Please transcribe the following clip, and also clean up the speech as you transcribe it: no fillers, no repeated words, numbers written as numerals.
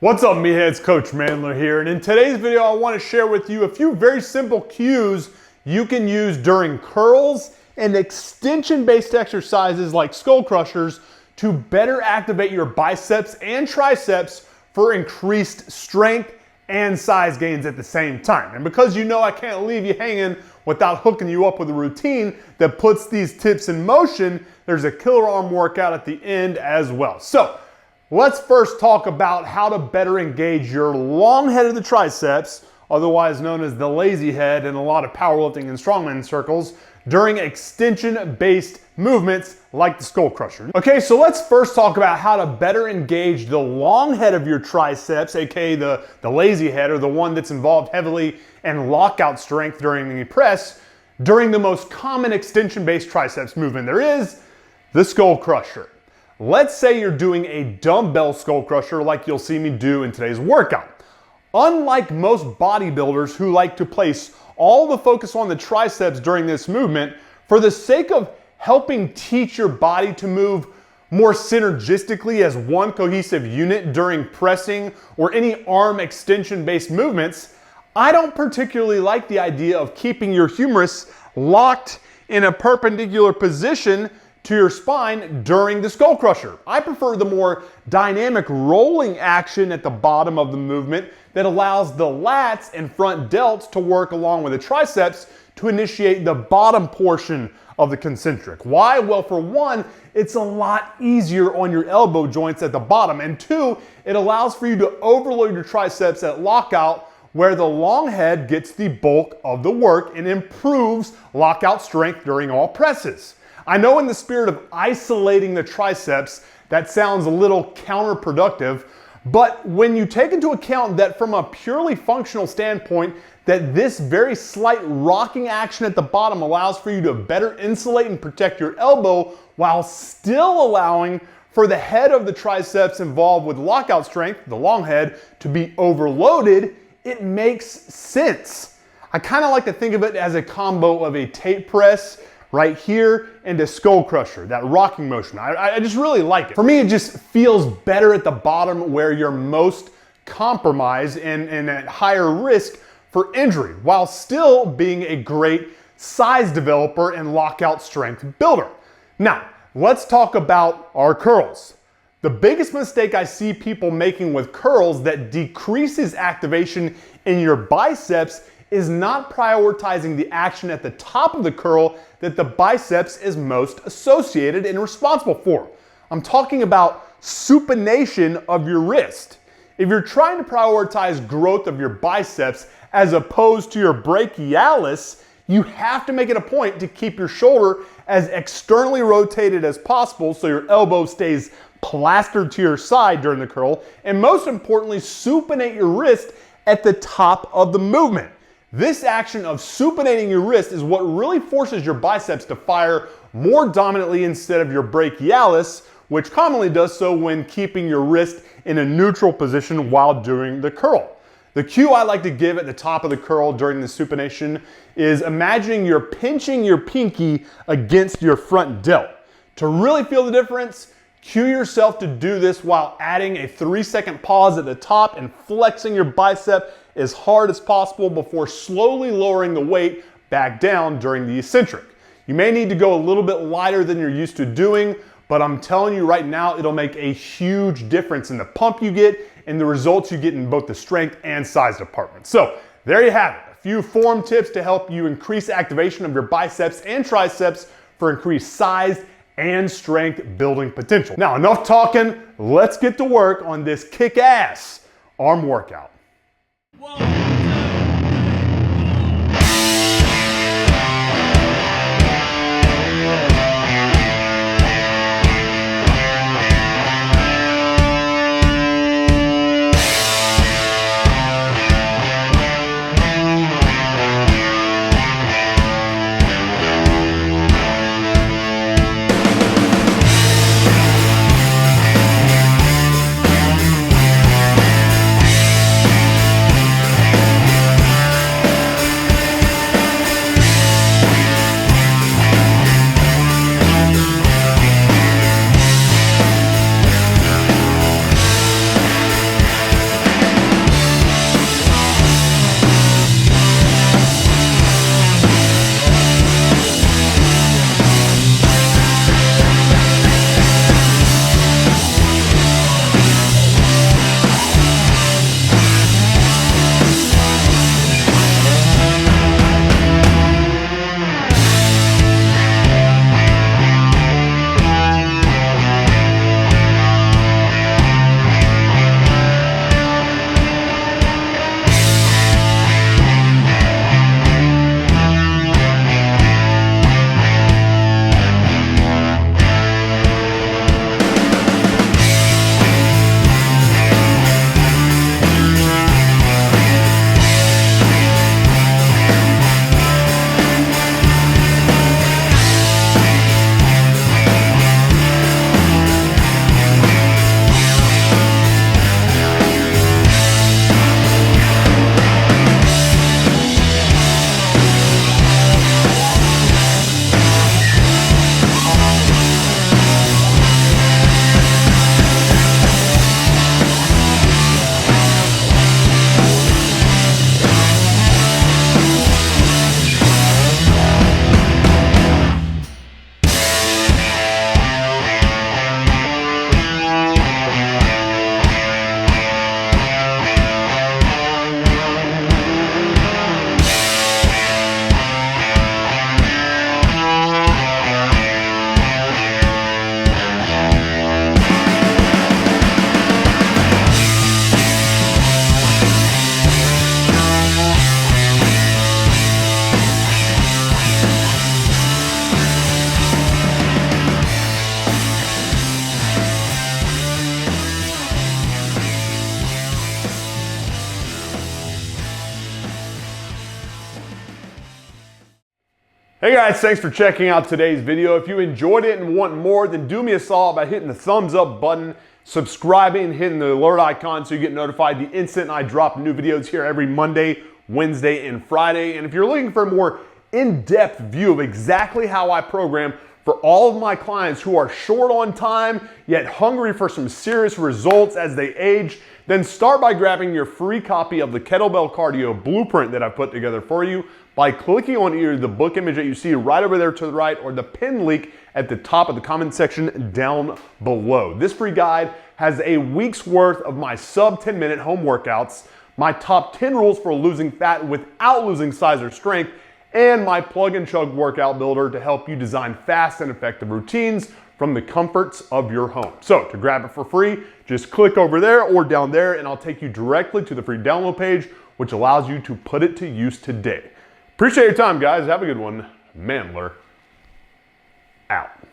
What's up, meatheads? Coach MANdler here, and in today's video I want to share with you a few very simple cues you can use during curls and extension-based exercises like skull crushers to better activate your biceps and triceps for increased strength and size gains at the same time. And because you know I can't leave you hanging without hooking you up with a routine that puts these tips in motion, there's a killer arm workout at the end as well. So let's first talk about how to better engage your long head of the triceps, otherwise known as the lazy head in a lot of powerlifting and strongman circles, during extension-based movements like the skull crusher. Okay, so let's first talk about how to better engage the long head of your triceps, aka the lazy head, or the one that's involved heavily in lockout strength during the press, during the most common extension-based triceps movement there is, the skull crusher. Let's say you're doing a dumbbell skull crusher like you'll see me do in today's workout. Unlike most bodybuilders who like to place all the focus on the triceps during this movement, for the sake of helping teach your body to move more synergistically as one cohesive unit during pressing or any arm extension-based movements, I don't particularly like the idea of keeping your humerus locked in a perpendicular position to your spine during the skull crusher. I prefer the more dynamic rolling action at the bottom of the movement that allows the lats and front delts to work along with the triceps to initiate the bottom portion of the concentric. Why? Well, for one, it's a lot easier on your elbow joints at the bottom, and two, it allows for you to overload your triceps at lockout where the long head gets the bulk of the work and improves lockout strength during all presses. I know in the spirit of isolating the triceps, that sounds a little counterproductive, but when you take into account that from a purely functional standpoint, that this very slight rocking action at the bottom allows for you to better insulate and protect your elbow while still allowing for the head of the triceps involved with lockout strength, the long head, to be overloaded, it makes sense. I kind of like to think of it as a combo of a tape press right here and a skull crusher, that rocking motion. I just really like it. For me, it just feels better at the bottom where you're most compromised and at higher risk for injury, while still being a great size developer and lockout strength builder. Now, let's talk about our curls. The biggest mistake I see people making with curls that decreases activation in your biceps is not prioritizing the action at the top of the curl that the biceps is most associated and responsible for. I'm talking about supination of your wrist. If you're trying to prioritize growth of your biceps as opposed to your brachialis, you have to make it a point to keep your shoulder as externally rotated as possible so your elbow stays plastered to your side during the curl, and most importantly, supinate your wrist at the top of the movement. This action of supinating your wrist is what really forces your biceps to fire more dominantly instead of your brachialis, which commonly does so when keeping your wrist in a neutral position while doing the curl. The cue I like to give at the top of the curl during the supination is imagining you're pinching your pinky against your front delt. To really feel the difference, cue yourself to do this while adding a 3-second pause at the top and flexing your bicep as hard as possible before slowly lowering the weight back down during the eccentric. You may need to go a little bit lighter than you're used to doing, but I'm telling you right now, it'll make a huge difference in the pump you get and the results you get in both the strength and size department. So there you have it, a few form tips to help you increase activation of your biceps and triceps for increased size and strength building potential. Now, enough talking, let's get to work on this kick-ass arm workout. Hey guys, thanks for checking out today's video. If you enjoyed it and want more, then do me a solid by hitting the thumbs up button, subscribing, hitting the alert icon so you get notified the instant I drop new videos here every Monday, Wednesday, and Friday. And if you're looking for a more in-depth view of exactly how I program for all of my clients who are short on time, yet hungry for some serious results as they age, then start by grabbing your free copy of the Kettlebell Cardio Blueprint that I've put together for you by clicking on either the book image that you see right over there to the right or the pin link at the top of the comment section down below. This free guide has a week's worth of my sub 10-minute home workouts, my top 10 rules for losing fat without losing size or strength, and my plug and chug workout builder to help you design fast and effective routines from the comforts of your home. So to grab it for free, just click over there or down there and I'll take you directly to the free download page, which allows you to put it to use today. Appreciate your time, guys. Have a good one. MANdler out.